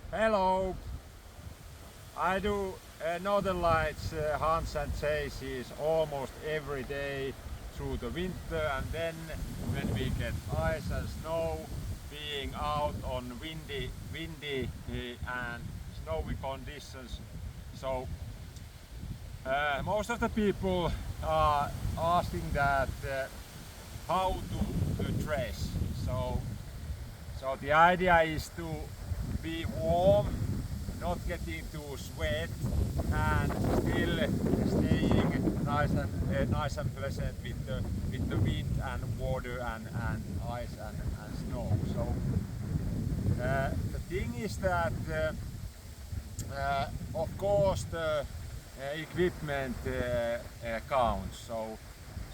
Hello! I do Northern Lights hunts and chases almost every day through the winter, and then when we get ice and snow, being out on windy and snowy conditions. So most of the people are asking that how to dress. So the idea is to be warm, not getting too sweat, and still staying nice and pleasant with the wind and water and ice and snow. So the thing is that of course the equipment counts.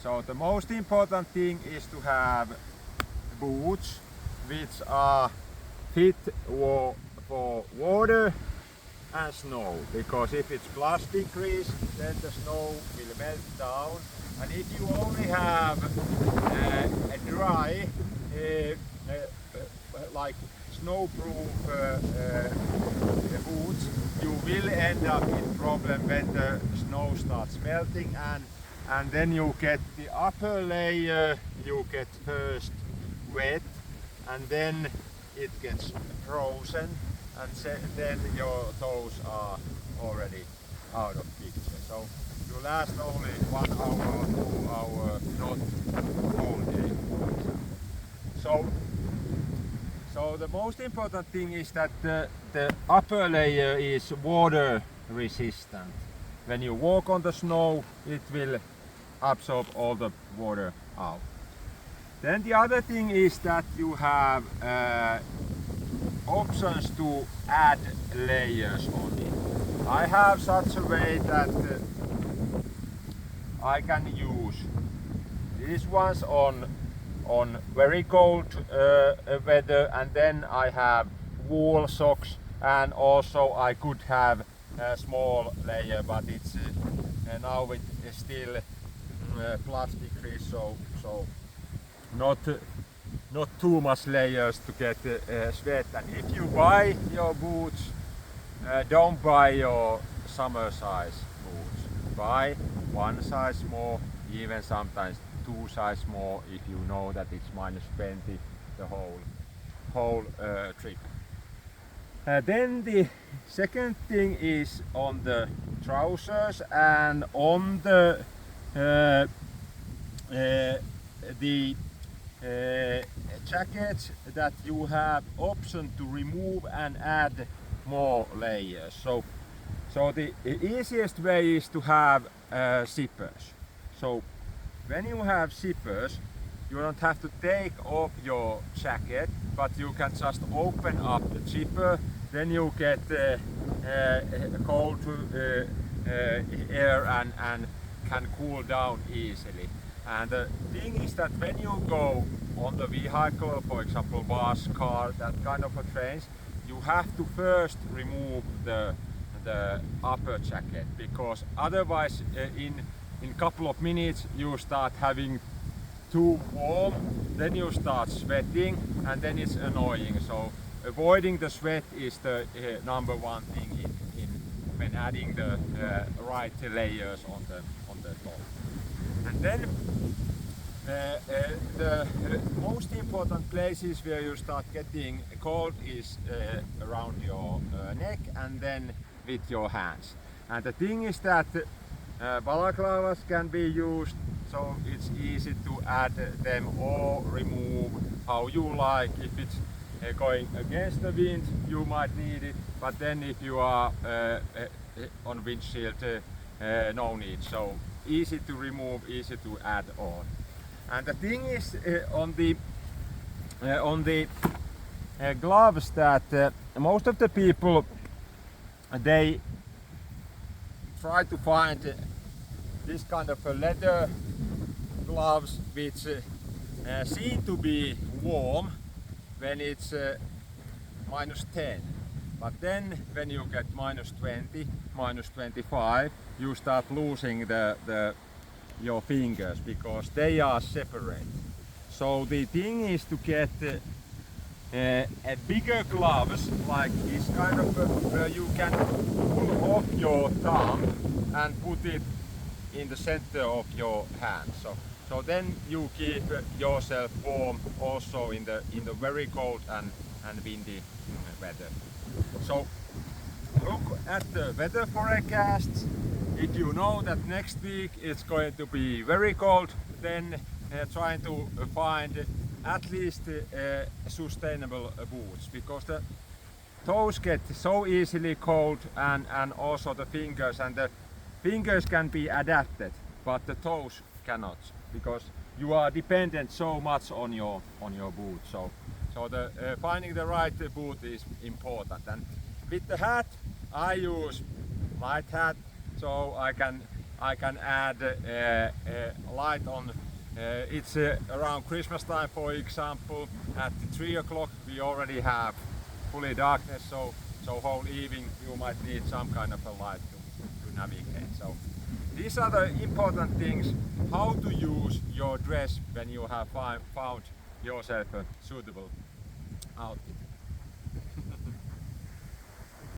So the most important thing is to have boots which are fit for water and snow, because if it's plus degrees then the snow will melt down, and if you only have a dry like snowproof boots, you will end up in problem when the snow starts melting, and then you get the upper layer, you get first wet, and then it gets frozen, and then your toes are already out of picture. So you last only 1 hour or 2 hours, not whole day. So the most important thing is that the upper layer is water resistant. When you walk on the snow, it will absorb all the water out. Then the other thing is that you have options to add layers on it. I have such a way that I can use these ones on very cold weather, and then I have wool socks, and also I could have a small layer, but it's now it is still plus degrees, so not too much layers to get sweat. And if you buy your boots, don't buy your summer size boots. Buy one size more, even sometimes 2 size more, if you know that it's -20 the whole trip. Then the second thing is on the trousers and on the jackets, that you have option to remove and add more layers. So the easiest way is to have zippers. So when you have zippers, you don't have to take off your jacket, but you can just open up the zipper, then you get cold air and can cool down easily. And the thing is that when you go on the vehicle, for example bus, car, that kind of a trains, you have to first remove the upper jacket, because otherwise in couple of minutes you start having too warm, then you start sweating, and then it's annoying. So avoiding the sweat is the number one thing when adding the right layers on the top. And then the most important places where you start getting cold is around your neck, and then with your hands. And the thing is that balaclavas can be used, so it's easy to add them or remove how you like. If it's going against the wind, you might need it, but then if you are on windshield, no need. So easy to remove, easy to add on. And the thing is on the gloves, that most of the people, they try to find this kind of a leather gloves which seem to be warm when it's -10, but then when you get -20, -25, you start losing your fingers, because they are separate. So the thing is to get a bigger gloves, like this kind of where you can pull off your thumb and put it in the center of your hand. So then you keep yourself warm also in the very cold and windy weather. So look at the weather forecasts. If you know that next week it's going to be very cold, then trying to find at least sustainable boots, because the toes get so easily cold, and also the fingers, and the fingers can be adapted, but the toes cannot, because you are dependent so much on your boot. So the finding the right boot is important. And with the hat, I use light hat, so I can add light on. It's around Christmas time, for example. At 3 o'clock we already have fully darkness, so whole evening you might need some kind of a light to navigate. So these are the important things, how to use your dress when you have found yourself a suitable outfit.